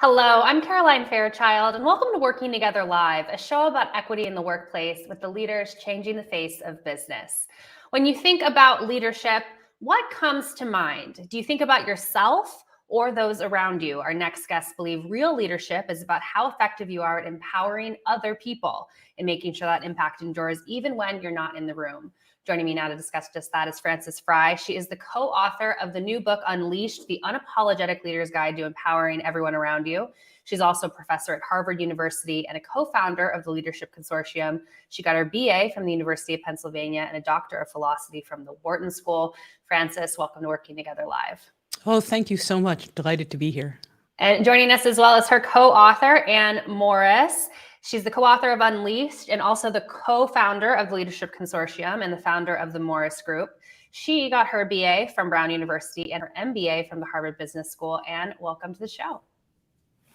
Hello, I'm Caroline Fairchild, and welcome to Working Together Live, a show about equity in the workplace with the leaders changing the face of business. When you think about leadership, what comes to mind? Do you think about yourself or those around you? Our next guests believe real leadership is about how effective you are at empowering other people and making sure that impact endures even when you're not in the room. Joining me now to discuss just that is Frei. She is the co-author of the new book, Unleashed, The Unapologetic Leader's Guide to Empowering Everyone Around You. She's also a professor at Harvard University and a co-founder of the Leadership Consortium. She got her BA from the University of Pennsylvania and a Doctor of Philosophy from the Wharton School. Frances, welcome to Working Together Live. Oh, thank you so much. Delighted to be here. And joining us as well is her co-author, Anne Morriss. She's the co-author of Unleashed and also the co-founder of the Leadership Consortium and the founder of the Morriss Group. She got her BA from Brown University and her MBA from the Harvard Business School. Anne, welcome to the show.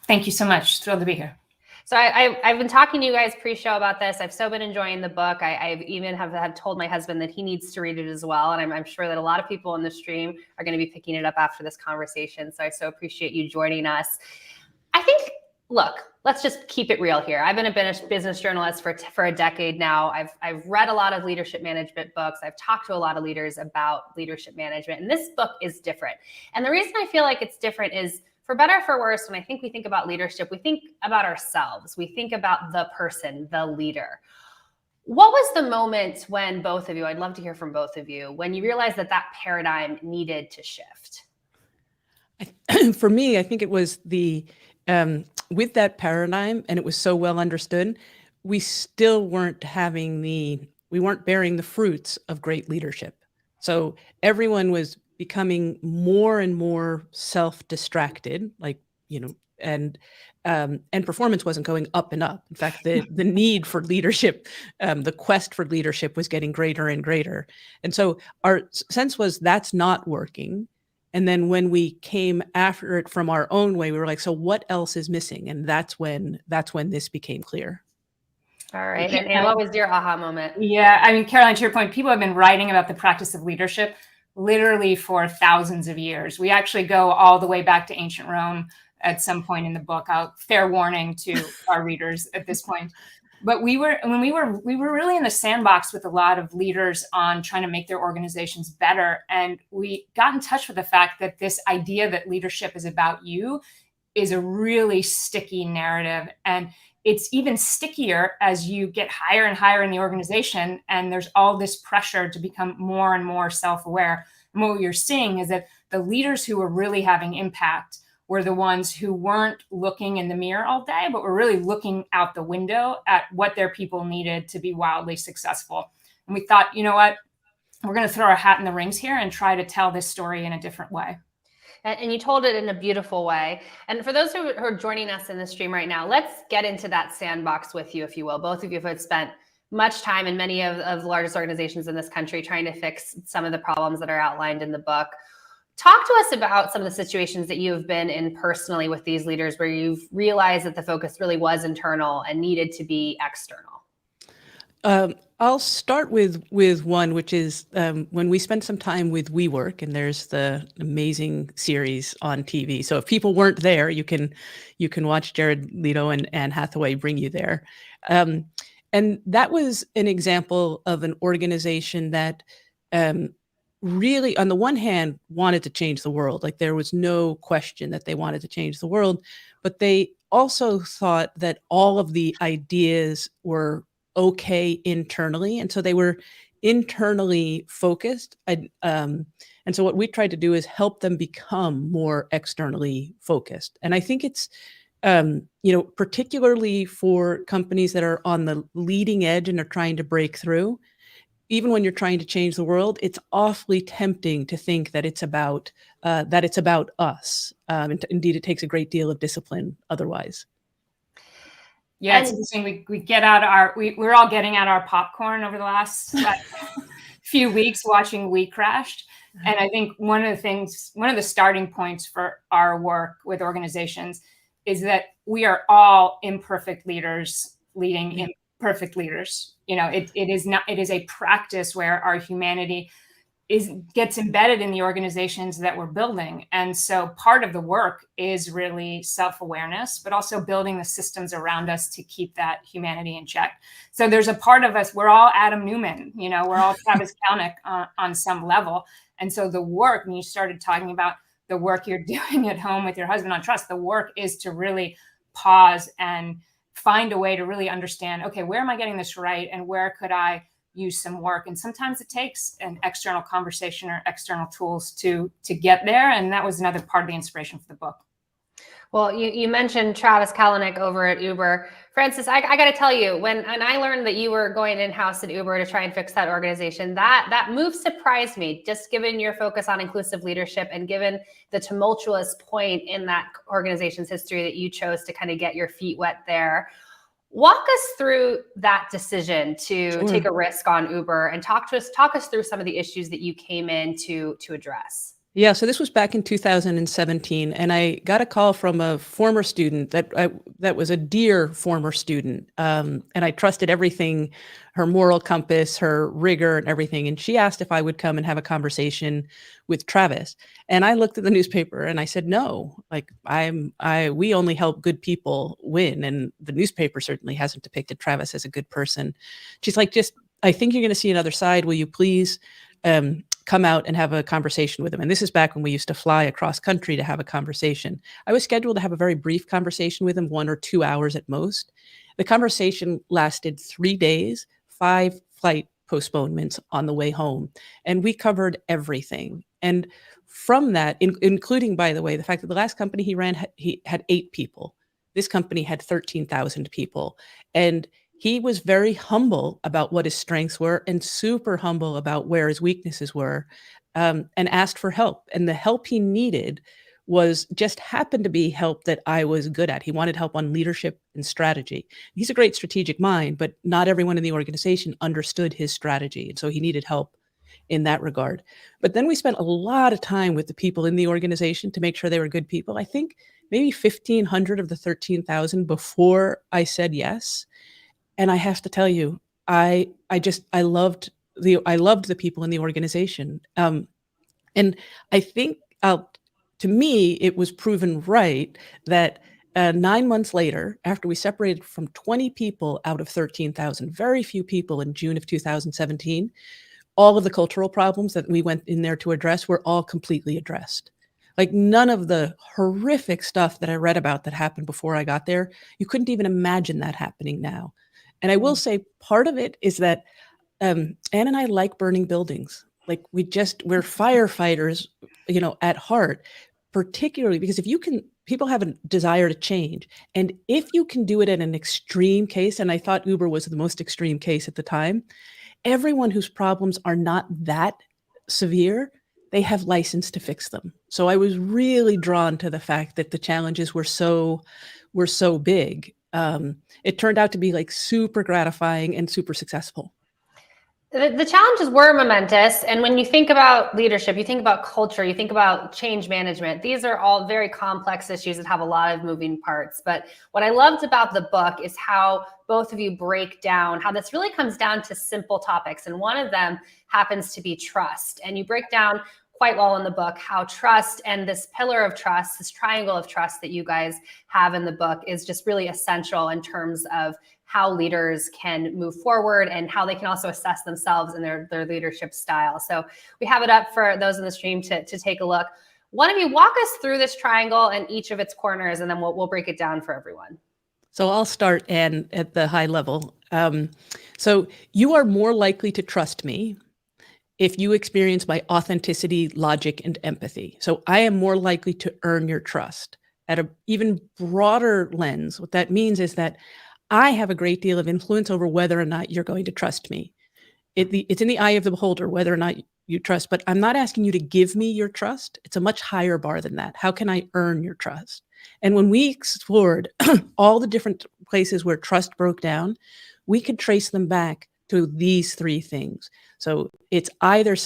Thank you so much. Thrilled to be here. So I've been talking to you guys pre-show about this. I've so been enjoying the book. I've even have told my husband that he needs to read it as well. And I'm sure that a lot of people in the stream are going to be picking it up after this conversation. So I so appreciate you joining us. I think, look, let's just keep it real here. I've been a business journalist for a decade now. I've read a lot of leadership management books. I've talked to a lot of leaders about leadership management. And this book is different. And the reason I feel like it's different is, for better or for worse, when I think we think about leadership, we think about ourselves. We think about the person, the leader. What was the moment when both of you, I'd love to hear from both of you, when you realized that that paradigm needed to shift? For me, I think it was with that paradigm, and it was so well understood, we still weren't we weren't bearing the fruits of great leadership. So everyone was becoming more and more self-distracted, and performance wasn't going up and up. In fact, the need for leadership, the quest for leadership was getting greater and greater. And so our sense was that's not working. And then when we came after it from our own way, we were like, so what else is missing? And that's when this became clear. All right. And what was your aha moment? Yeah, I mean, Caroline, to your point, people have been writing about the practice of leadership literally for thousands of years. We actually go all the way back to ancient Rome at some point in the book. Fair warning to our readers at this point. But we were really in the sandbox with a lot of leaders on trying to make their organizations better. And we got in touch with the fact that this idea that leadership is about you is a really sticky narrative. And it's even stickier as you get higher and higher in the organization. And there's all this pressure to become more and more self-aware. And what you're seeing is that the leaders who were really having impact were the ones who weren't looking in the mirror all day, but were really looking out the window at what their people needed to be wildly successful. And we thought, you know what, we're going to throw our hat in the rings here and try to tell this story in a different way. And you told it in a beautiful way. And for those who are joining us in the stream right now, let's get into that sandbox with you, if you will. Both of you have spent much time in many of the largest organizations in this country trying to fix some of the problems that are outlined in the book. Talk to us about some of the situations that you have been in personally with these leaders where you've realized that the focus really was internal and needed to be external. I'll start with one, which is when we spent some time with WeWork, and there's the amazing series on TV. So if people weren't there, you can watch Jared Leto and Anne Hathaway bring you there. And that was an example of an organization that really, on the one hand, wanted to change the world. Like, there was no question that they wanted to change the world, but they also thought that all of the ideas were okay internally. And so they were internally focused. And so what we tried to do is help them become more externally focused. And I think it's, particularly for companies that are on the leading edge and are trying to break through, even when you're trying to change the world, it's awfully tempting to think that it's about us. Indeed, it takes a great deal of discipline otherwise. Yeah, it's interesting. We get out we're all getting out our popcorn over the last few weeks watching We Crashed. And I think one of the starting points for our work with organizations is that we are all imperfect leaders leading imperfect leaders. It is a practice where our humanity gets embedded in the organizations that we're building. And so part of the work is really self-awareness, but also building the systems around us to keep that humanity in check. So there's a part of us, we're all Adam Newman, we're all Travis Kalanick on some level. And so the work, when you started talking about the work you're doing at home with your husband on trust, the work is to really pause and find a way to really understand, okay, where am I getting this right? And where could I use some work? And sometimes it takes an external conversation or external tools to get there. And that was another part of the inspiration for the book. Well, you mentioned Travis Kalanick over at Uber. Francis, I got to tell you, when I learned that you were going in-house at Uber to try and fix that organization, that move surprised me, just given your focus on inclusive leadership and given the tumultuous point in that organization's history that you chose to kind of get your feet wet there. Walk us through that decision to take a risk on Uber and talk us through some of the issues that you came in to address. Yeah, so this was back in 2017, and I got a call from a former student that was a dear former student, and I trusted everything, her moral compass, her rigor, and everything. And she asked if I would come and have a conversation with Travis. And I looked at the newspaper and I said, no, like we only help good people win, and the newspaper certainly hasn't depicted Travis as a good person. She's like, I think you're going to see another side. Will you please come out and have a conversation with him? And this is back when we used to fly across country to have a conversation. I was scheduled to have a very brief conversation with him, 1 or 2 hours at most. The conversation lasted 3 days, 5 flight postponements on the way home. And we covered everything. And from that, including, by the way, the fact that the last company he ran, he had 8 people. This company had 13,000 people. And he was very humble about what his strengths were and super humble about where his weaknesses were, and asked for help. And the help he needed just happened to be help that I was good at. He wanted help on leadership and strategy. He's a great strategic mind, but not everyone in the organization understood his strategy. And so he needed help in that regard. But then we spent a lot of time with the people in the organization to make sure they were good people. I think maybe 1,500 of the 13,000 before I said yes. And I have to tell you, I loved the people in the organization. And I think to me, it was proven right that 9 months later, after we separated from 20 people out of 13,000, very few people in June of 2017, all of the cultural problems that we went in there to address were all completely addressed. Like none of the horrific stuff that I read about that happened before I got there, you couldn't even imagine that happening now. And I will say part of it is that Anne and I like burning buildings. Like we're firefighters, at heart, particularly because people have a desire to change. And if you can do it in an extreme case, and I thought Uber was the most extreme case at the time, everyone whose problems are not that severe, they have license to fix them. So I was really drawn to the fact that the challenges were so big. It turned out to be like super gratifying and super successful. The challenges were momentous. And when you think about leadership, you think about culture, you think about change management. These are all very complex issues that have a lot of moving parts. But what I loved about the book is how both of you break down how this really comes down to simple topics. And one of them happens to be trust. And you break down quite well in the book how trust and this pillar of trust, this triangle of trust that you guys have in the book is just really essential in terms of how leaders can move forward and how they can also assess themselves and their leadership style. So we have it up for those in the stream to take a look. One of you walk us through this triangle and each of its corners, and then we'll break it down for everyone. So I'll start, Anne, at the high level. So you are more likely to trust me if you experience my authenticity, logic, and empathy. So I am more likely to earn your trust. At an even broader lens, what that means is that I have a great deal of influence over whether or not you're going to trust me. It's in the eye of the beholder whether or not you trust, but I'm not asking you to give me your trust. It's a much higher bar than that. How can I earn your trust? And when we explored all the different places where trust broke down, we could trace them back to these 3 things. So it's either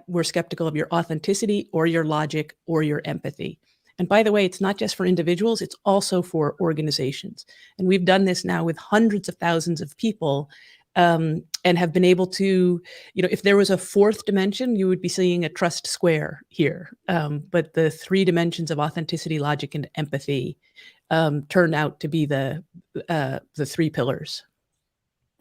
we're skeptical of your authenticity or your logic or your empathy. And by the way, it's not just for individuals, it's also for organizations. And we've done this now with hundreds of thousands of people and have been able to, if there was a fourth dimension, you would be seeing a trust square here. But the three dimensions of authenticity, logic, and empathy turn out to be the three pillars.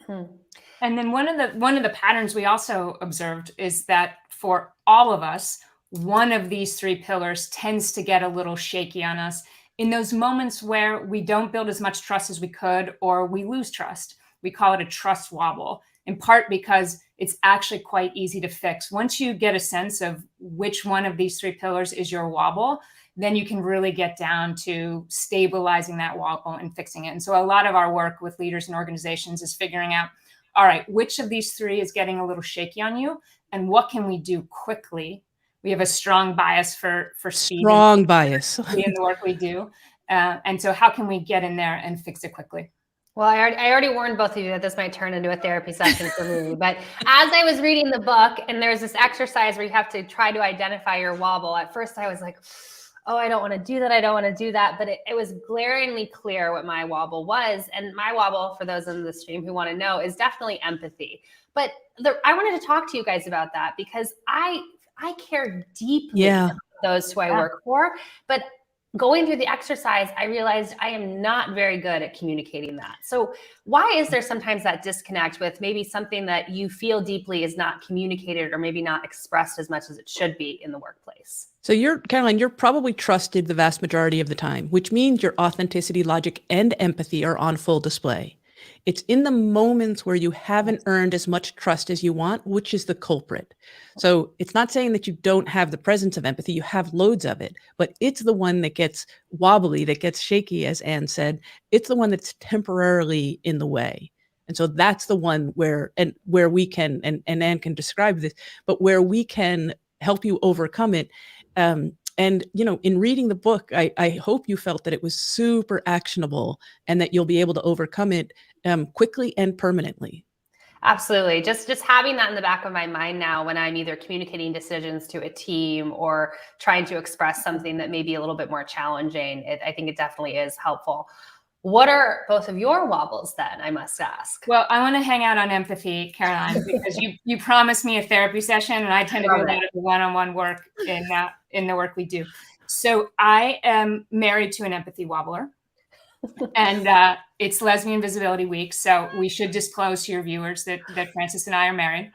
And then one of the patterns we also observed is that for all of us, one of these three pillars tends to get a little shaky on us in those moments where we don't build as much trust as we could, or we lose trust. We call it a trust wobble, in part because it's actually quite easy to fix. Once you get a sense of which one of these three pillars is your wobble, then you can really get down to stabilizing that wobble and fixing it. And so a lot of our work with leaders and organizations is figuring out, all right, which of these three is getting a little shaky on you, and what can we do quickly? We have a strong bias for speed. Strong bias in the work we do. And so how can we get in there and fix it quickly? Well, I already warned both of you that this might turn into a therapy session for me. But as I was reading the book, and there's this exercise where you have to try to identify your wobble, at first I was like, oh, I don't want to do that. I don't want to do that. But it was glaringly clear what my wobble was. And my wobble, for those in the stream who want to know, is definitely empathy. But I wanted to talk to you guys about that because I care deeply about those who I work for. But going through the exercise, I realized I am not very good at communicating that. So why is there sometimes that disconnect with maybe something that you feel deeply is not communicated or maybe not expressed as much as it should be in the workplace? So Caroline, you're probably trusted the vast majority of the time, which means your authenticity, logic, and empathy are on full display. It's in the moments where you haven't earned as much trust as you want, which is the culprit. So it's not saying that you don't have the presence of empathy, you have loads of it, but it's the one that gets wobbly, that gets shaky, as Anne said. It's the one that's temporarily in the way. And so that's the one where we can, and Anne can describe this, but where we can help you overcome it. And, in reading the book, I hope you felt that it was super actionable and that you'll be able to overcome it quickly and permanently. Absolutely. Just having that in the back of my mind now when I'm either communicating decisions to a team or trying to express something that may be a little bit more challenging, I think it definitely is helpful. What are both of your wobbles then, I must ask? Well, I want to hang out on empathy, Caroline, because you promised me a therapy session, and I tend to do a lot of the one-on-one work in the work we do. So I am married to an empathy wobbler, and it's Lesbian Visibility Week, so we should disclose to your viewers that Frances and I are married.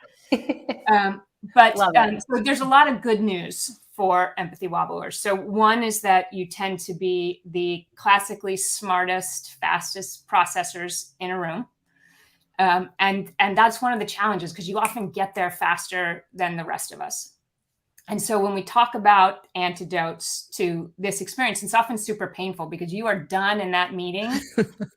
But so there's a lot of good news for empathy wobblers. So one is that you tend to be the classically smartest, fastest processors in a room. And that's one of the challenges because you often get there faster than the rest of us. And so when we talk about antidotes to this experience, it's often super painful because you are done in that meeting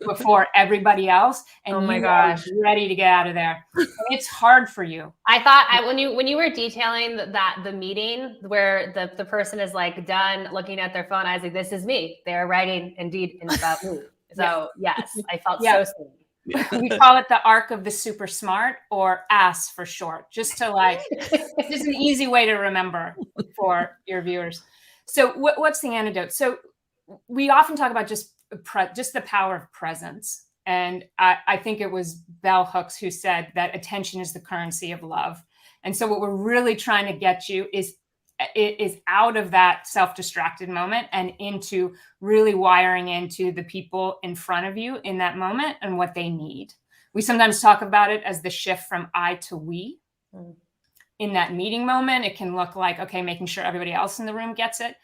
before everybody else, and are ready to get out of there. And it's hard for you. I thought when you were detailing the meeting where the person is like done looking at their phone, I was like, this is me. They're writing indeed about me. So yes, I felt so seen. We call it the arc of the super smart, or ASS for short, just an easy way to remember for your viewers. So what's the antidote? So we often talk about just the power of presence. And I think it was Bell Hooks who said that attention is the currency of love. And so what we're really trying to get you is out of that self-distracted moment and into really wiring into the people in front of you in that moment and what they need. We sometimes talk about it as the shift from I to we. In that meeting moment, it can look like, okay, making sure everybody else in the room gets it.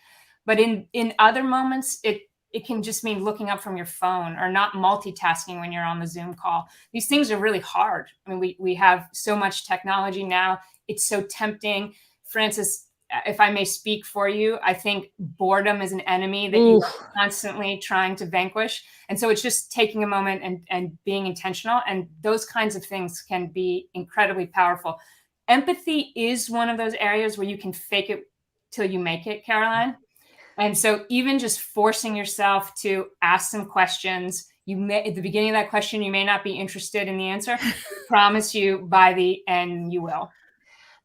But in other moments, it can just mean looking up from your phone or not multitasking when you're on the Zoom call. These things are really hard. I mean, we have so much technology now. It's so tempting. Frances, if I may speak for you, I think boredom is an enemy that you are constantly trying to vanquish. And so it's just taking a moment and being intentional. And those kinds of things can be incredibly powerful. Empathy is one of those areas where you can fake it till you make it, Caroline. And so even just forcing yourself to ask some questions, at the beginning of that question, you may not be interested in the answer. I promise you by the end, you will.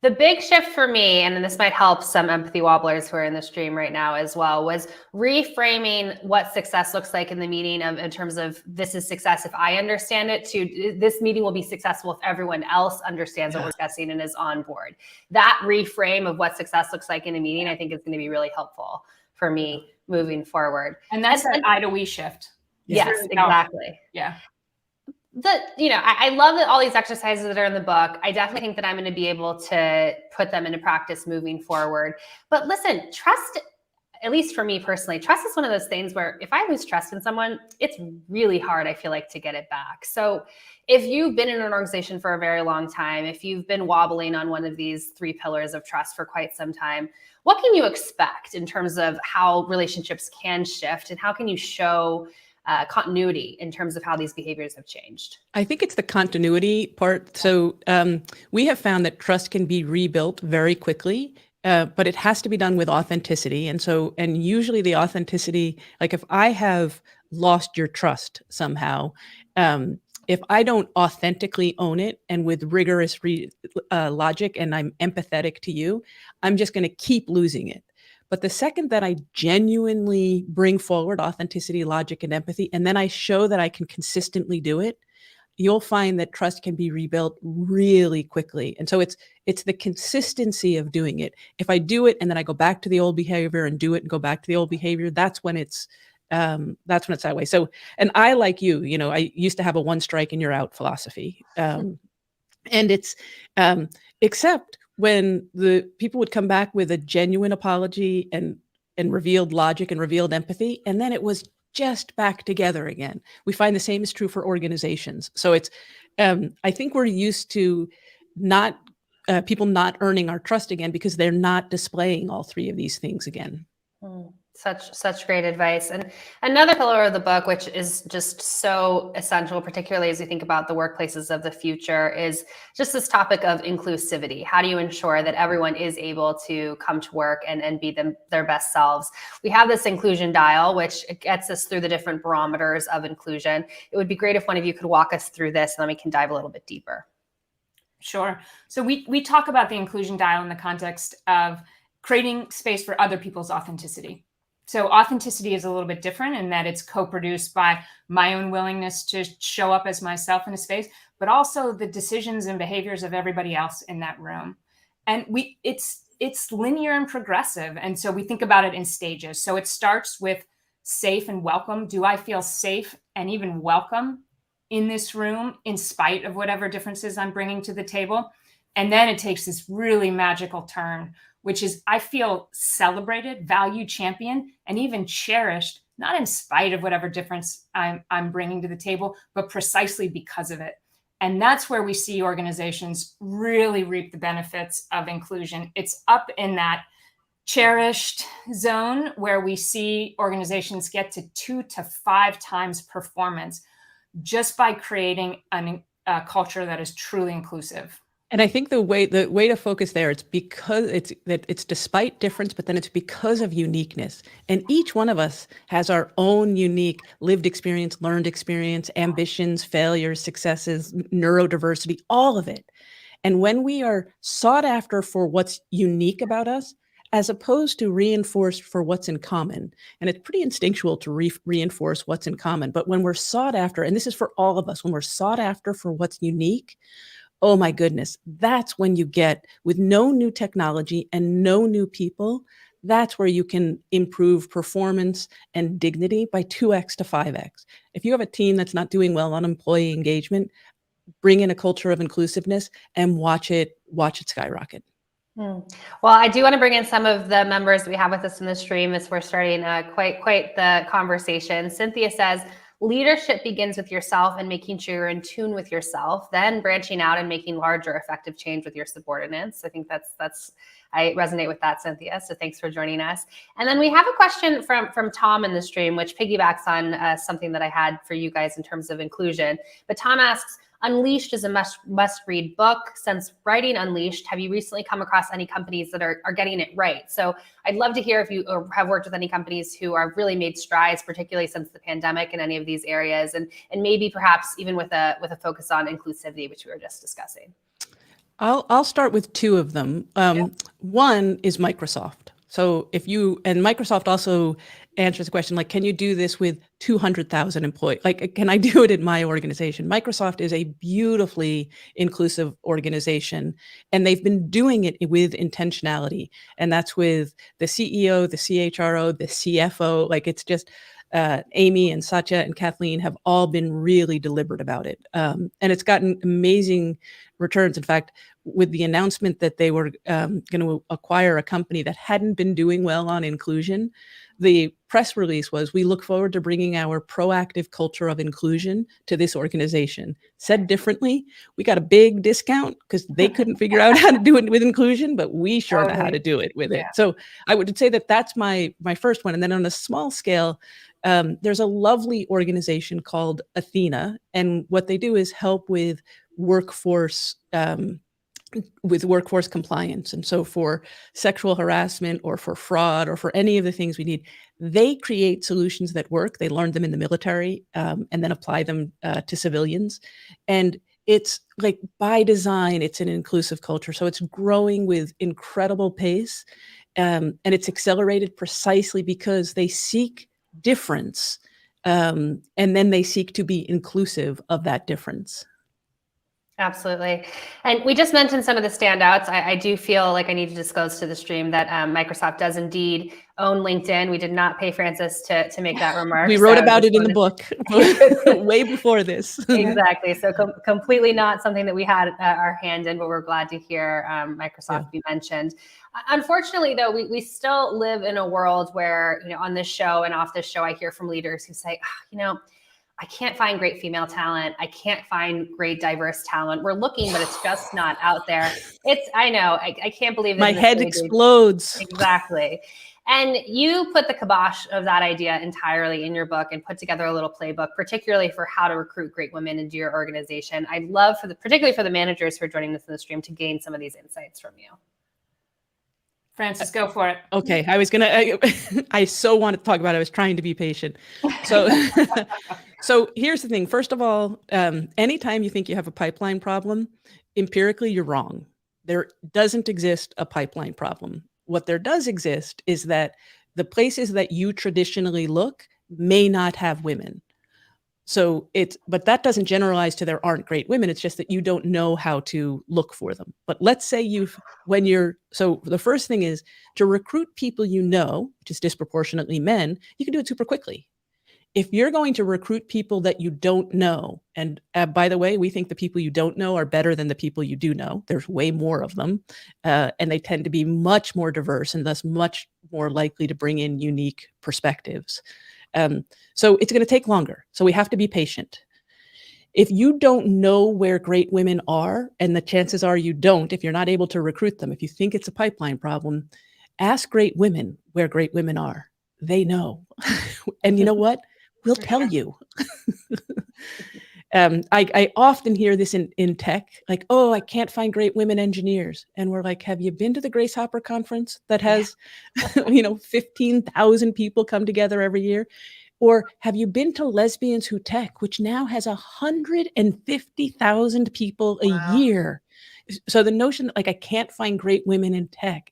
The big shift for me, and this might help some empathy wobblers who are in the stream right now as well, was reframing what success looks like in the meeting in terms of this is success if I understand it, to this meeting will be successful if everyone else understands what we're discussing and is on board. That reframe of what success looks like in a meeting, I think is going to be really helpful for me moving forward. And that's an I to we shift. Yes, really exactly. Yeah. I love that all these exercises that are in the book. I definitely think that I'm going to be able to put them into practice moving forward. But listen, trust, at least for me personally, trust is one of those things where if I lose trust in someone, it's really hard, I feel like, to get it back. So if you've been in an organization for a very long time, if you've been wobbling on one of these 3 pillars of trust for quite some time, what can you expect in terms of how relationships can shift, and how can you show continuity in terms of how these behaviors have changed? I think it's the continuity part. So we have found that trust can be rebuilt very quickly, but it has to be done with authenticity. And usually the authenticity, like if I have lost your trust somehow, if I don't authentically own it and with rigorous logic and I'm empathetic to you, I'm just going to keep losing it. But the second that I genuinely bring forward authenticity, logic, and empathy, and then I show that I can consistently do it, you'll find that trust can be rebuilt really quickly. And so it's the consistency of doing it. If I do it and then I go back to the old behavior and do it and go back to the old behavior, that's when it's that way. So, and I, like you, I used to have a 1 strike and you're out philosophy. And it's except when the people would come back with a genuine apology and revealed logic and revealed empathy, and then it was just back together again. We find the same is true for organizations. So it's, I think we're used to people not earning our trust again because they're not displaying all 3 of these things again. Such great advice. And another pillar of the book, which is just so essential, particularly as we think about the workplaces of the future, is just this topic of inclusivity. How do you ensure that everyone is able to come to work and be their best selves? We have this inclusion dial, which gets us through the different barometers of inclusion. It would be great if one of you could walk us through this, and then we can dive a little bit deeper. Sure. So we talk about the inclusion dial in the context of creating space for other people's authenticity. So authenticity is a little bit different in that it's co-produced by my own willingness to show up as myself in a space, but also the decisions and behaviors of everybody else in that room. And it's linear and progressive. And so we think about it in stages. So it starts with safe and welcome. Do I feel safe and even welcome in this room in spite of whatever differences I'm bringing to the table? And then it takes this really magical turn, which is I feel celebrated, valued, championed, and even cherished, not in spite of whatever difference I'm bringing to the table, but precisely because of it. And that's where we see organizations really reap the benefits of inclusion. It's up in that cherished zone where we see organizations get to 2 to 5 times performance just by creating a culture that is truly inclusive. And I think the way to focus there, it's because it's despite difference, but then it's because of uniqueness. And each one of us has our own unique lived experience, learned experience, ambitions, failures, successes, neurodiversity, all of it. And when we are sought after for what's unique about us, as opposed to reinforced for what's in common, and it's pretty instinctual to reinforce what's in common, but when we're sought after, and this is for all of us, when we're sought after for what's unique, oh my goodness, that's when you get, with no new technology and no new people, that's where you can improve performance and dignity by 2x to 5x. If you have a team that's not doing well on employee engagement, bring in a culture of inclusiveness and watch it skyrocket. Well, I do want to bring in some of the members that we have with us in the stream as we're starting quite the conversation. Cynthia says, leadership begins with yourself and making sure you're in tune with yourself, then branching out and making larger effective change with your subordinates. I think I resonate with that, Cynthia. So thanks for joining us. And then we have a question from Tom in the stream, which piggybacks on something that I had for you guys in terms of inclusion. But Tom asks, Unleashed is a must-read book. Since writing Unleashed, have you recently come across any companies that are getting it right? So I'd love to hear if you have worked with any companies who are really made strides, particularly since the pandemic in any of these areas, and maybe perhaps even with a focus on inclusivity, which we were just discussing. I'll start with two of them. One is Microsoft. So and Microsoft also answers the question, like, can you do this with 200,000 employees? Like, can I do it in my organization? Microsoft is a beautifully inclusive organization, and they've been doing it with intentionality. And that's with the CEO, the CHRO, the CFO. Like, it's just, Amy and Satya and Kathleen have all been really deliberate about it. And it's gotten amazing returns. In fact, with the announcement that they were going to acquire a company that hadn't been doing well on inclusion, the press release was, "We look forward to bringing our proactive culture of inclusion to this organization." Said differently, we got a big discount because they couldn't figure out how to do it with inclusion, but we sure know how to do it with it. So I would say that that's my first one. And then on a small scale, there's a lovely organization called Athena, and what they do is help with workforce compliance. And so for sexual harassment or for fraud or for any of the things we need, they create solutions that work. They learned them in the military and then apply them to civilians. And it's like, by design, it's an inclusive culture. So it's growing with incredible pace. And it's accelerated precisely because they seek difference. And then they seek to be inclusive of that difference. Absolutely. And we just mentioned some of the standouts. I do feel like I need to disclose to the stream that Microsoft does indeed own LinkedIn. We did not pay Frances to make that remark. We wrote about it in the book way before this. Exactly. So completely not something that we had our hand in, but we're glad to hear Microsoft be mentioned. Unfortunately, though, we still live in a world where, on this show and off this show, I hear from leaders who say, I can't find great female talent. I can't find great diverse talent. We're looking, but it's just not out there. I know, I can't believe my head explodes. Exactly. And you put the kibosh of that idea entirely in your book and put together a little playbook, particularly for how to recruit great women into your organization. I'd love particularly for the managers who are joining us in the stream to gain some of these insights from you. Frances, go for it. Okay, I so wanted to talk about it. I was trying to be patient. So, so here's the thing. First of all, anytime you think you have a pipeline problem, empirically, you're wrong. There doesn't exist a pipeline problem. What there does exist is that the places that you traditionally look may not have women. So but that doesn't generalize to there aren't great women. It's just that you don't know how to look for them. But let's say so the first thing is to recruit people, which is disproportionately men, you can do it super quickly. If you're going to recruit people that you don't know, and by the way, we think the people you don't know are better than the people you do know. There's way more of them, and they tend to be much more diverse and thus much more likely to bring in unique perspectives. So it's going to take longer. So we have to be patient. If you don't know where great women are, and the chances are you don't, if you're not able to recruit them, if you think it's a pipeline problem, ask great women where great women are. They know. And you know what? We'll tell you. I often hear this in tech, like, oh, I can't find great women engineers. And we're like, have you been to the Grace Hopper conference that has, 15,000 people come together every year? Or have you been to Lesbians Who Tech, which now has 150,000 people a year? So the notion that, like, I can't find great women in tech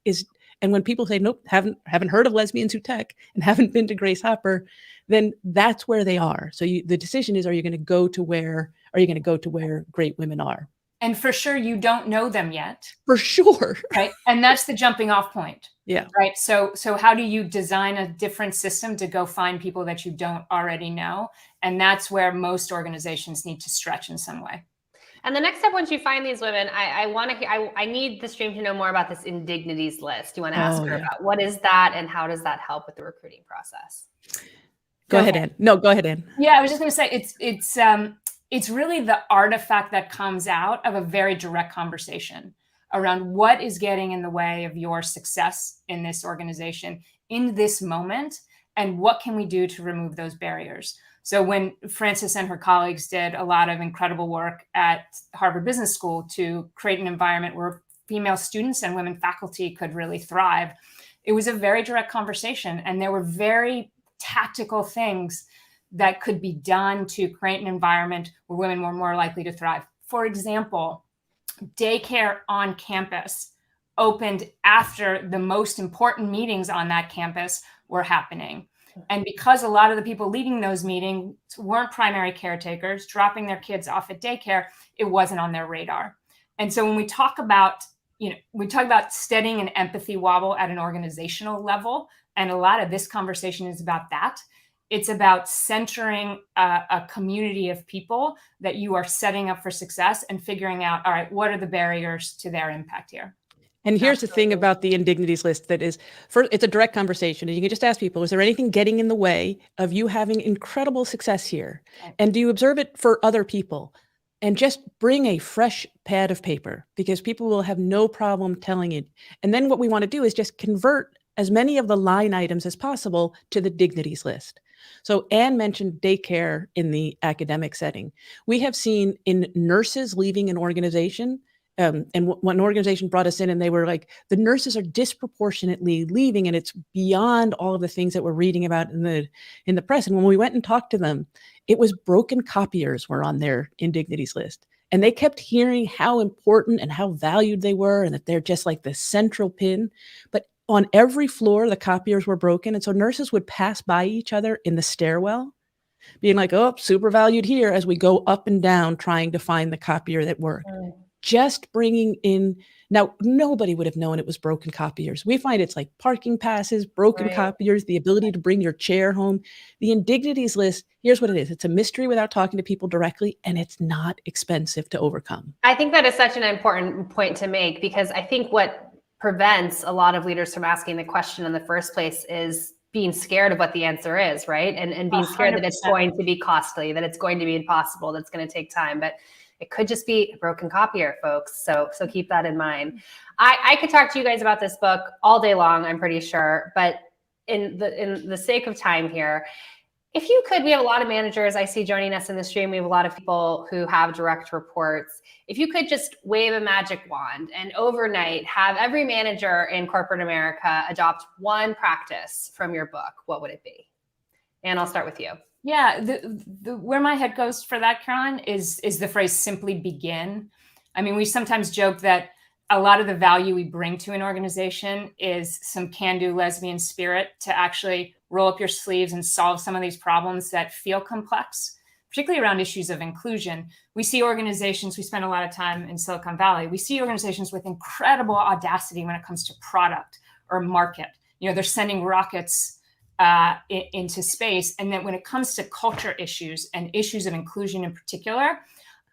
and when people say, nope, haven't heard of Lesbians Who Tech and haven't been to Grace Hopper, then that's where they are. So the decision is, are you going to go to where great women are? And for sure, you don't know them yet. For sure. Right. And that's the jumping off point. Yeah. Right. So how do you design a different system to go find people that you don't already know? And that's where most organizations need to stretch in some way. And the next step, once you find these women, I need the stream to know more about this Dignities List. You want to ask her about what is that and how does that help with the recruiting process? Go ahead, Anne. No, go ahead, Anne. Yeah, I was just going to say it's really the artifact that comes out of a very direct conversation around what is getting in the way of your success in this organization in this moment, and what can we do to remove those barriers. So when Frances and her colleagues did a lot of incredible work at Harvard Business School to create an environment where female students and women faculty could really thrive, it was a very direct conversation. And there were very tactical things that could be done to create an environment where women were more likely to thrive. For example, daycare on campus opened after the most important meetings on that campus were happening. And because a lot of the people leading those meetings weren't primary caretakers, dropping their kids off at daycare, it wasn't on their radar. And so when we talk about, we talk about studying an empathy wobble at an organizational level, and a lot of this conversation is about that. It's about centering a community of people that you are setting up for success and figuring out, all right, what are the barriers to their impact here? And here's the thing about the indignities list that is, first, it's a direct conversation. And you can just ask people, is there anything getting in the way of you having incredible success here? And do you observe it for other people? And just bring a fresh pad of paper, because people will have no problem telling it. And then what we want to do is just convert as many of the line items as possible to the dignities list. So Anne mentioned daycare in the academic setting. We have seen in nurses leaving an organization, and one organization brought us in and they were like, the nurses are disproportionately leaving, and it's beyond all of the things that we're reading about in the press. And when we went and talked to them, it was broken copiers were on their indignities list. And they kept hearing how important and how valued they were, and that they're just like the central pin. But on every floor, the copiers were broken. And so nurses would pass by each other in the stairwell, being like, oh, super valued here, as we go up and down trying to find the copier that worked. Just bringing in, now nobody would have known it was broken copiers. We find it's like parking passes, broken copiers, the ability to bring your chair home. The indignities list, here's what it is. It's a mystery without talking to people directly, and it's not expensive to overcome. I think that is such an important point to make, because I think what prevents a lot of leaders from asking the question in the first place is being scared of what the answer is, right? And being scared 100%. That it's going to be costly, that it's going to be impossible, that's going to take time. But it could just be a broken copier, folks. So keep that in mind. I could talk to you guys about this book all day long, I'm pretty sure. But in the sake of time here, if you could, we have a lot of managers I see joining us in the stream. We have a lot of people who have direct reports. If you could just wave a magic wand and overnight have every manager in corporate America adopt one practice from your book, what would it be? And I'll start with you. Yeah, where my head goes for that, Caroline, is the phrase "simply begin." I mean, we sometimes joke that a lot of the value we bring to an organization is some can-do lesbian spirit to actually roll up your sleeves and solve some of these problems that feel complex, particularly around issues of inclusion. We see organizations, we spend a lot of time in Silicon Valley, we see organizations with incredible audacity when it comes to product or market. They're sending rockets into space. And then when it comes to culture issues and issues of inclusion in particular,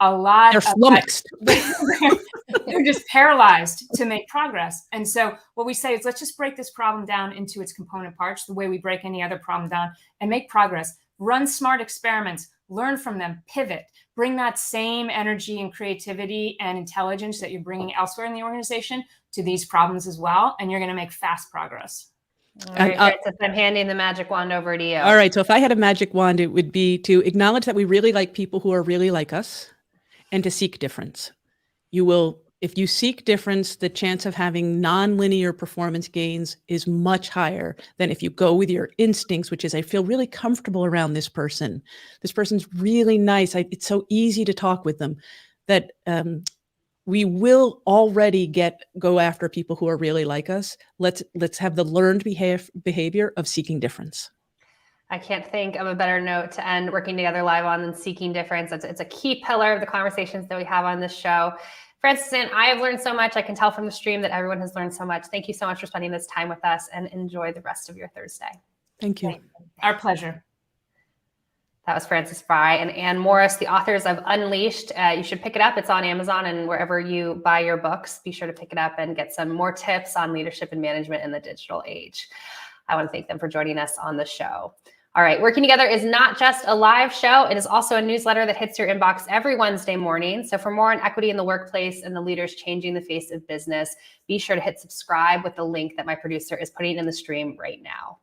a lot they're flummoxed. They're just paralyzed to make progress. And so what we say is, let's just break this problem down into its component parts, the way we break any other problem down, and make progress. Run smart experiments, learn from them, pivot, bring that same energy and creativity and intelligence that you're bringing elsewhere in the organization to these problems as well. And you're going to make fast progress. All right, Frances, I'm handing the magic wand over to you. All right. So if I had a magic wand, it would be to acknowledge that we really like people who are really like us, and to seek difference. If you seek difference, the chance of having nonlinear performance gains is much higher than if you go with your instincts, which is, I feel really comfortable around this person. This person's really nice. It's so easy to talk with them. That we will already go after people who are really like us. Let's have the learned behavior of seeking difference. I can't think of a better note to end Working Together Live on than seeking difference. It's a key pillar of the conversations that we have on this show. Frances and I have learned so much. I can tell from the stream that everyone has learned so much. Thank you so much for spending this time with us, and enjoy the rest of your Thursday. Thank you. Our pleasure. That was Frances Frei and Anne Morriss, the authors of Unleashed. You should pick it up. It's on Amazon and wherever you buy your books. Be sure to pick it up and get some more tips on leadership and management in the digital age. I want to thank them for joining us on the show. All right, Working Together is not just a live show. It is also a newsletter that hits your inbox every Wednesday morning. So for more on equity in the workplace and the leaders changing the face of business, be sure to hit subscribe with the link that my producer is putting in the stream right now.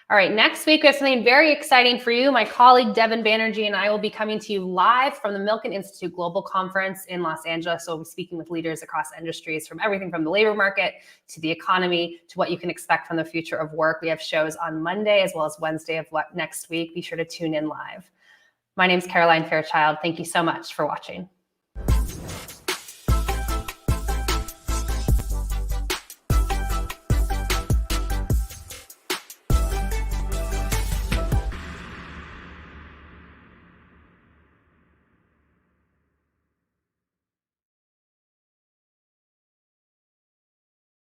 All right, next week we have something very exciting for you. My colleague Devin Banerjee and I will be coming to you live from the Milken Institute Global Conference in Los Angeles. So we'll be speaking with leaders across industries, from everything from the labor market to the economy to what you can expect from the future of work. We have shows on Monday as well as Wednesday of next week. Be sure to tune in live. My name is Caroline Fairchild. Thank you so much for watching.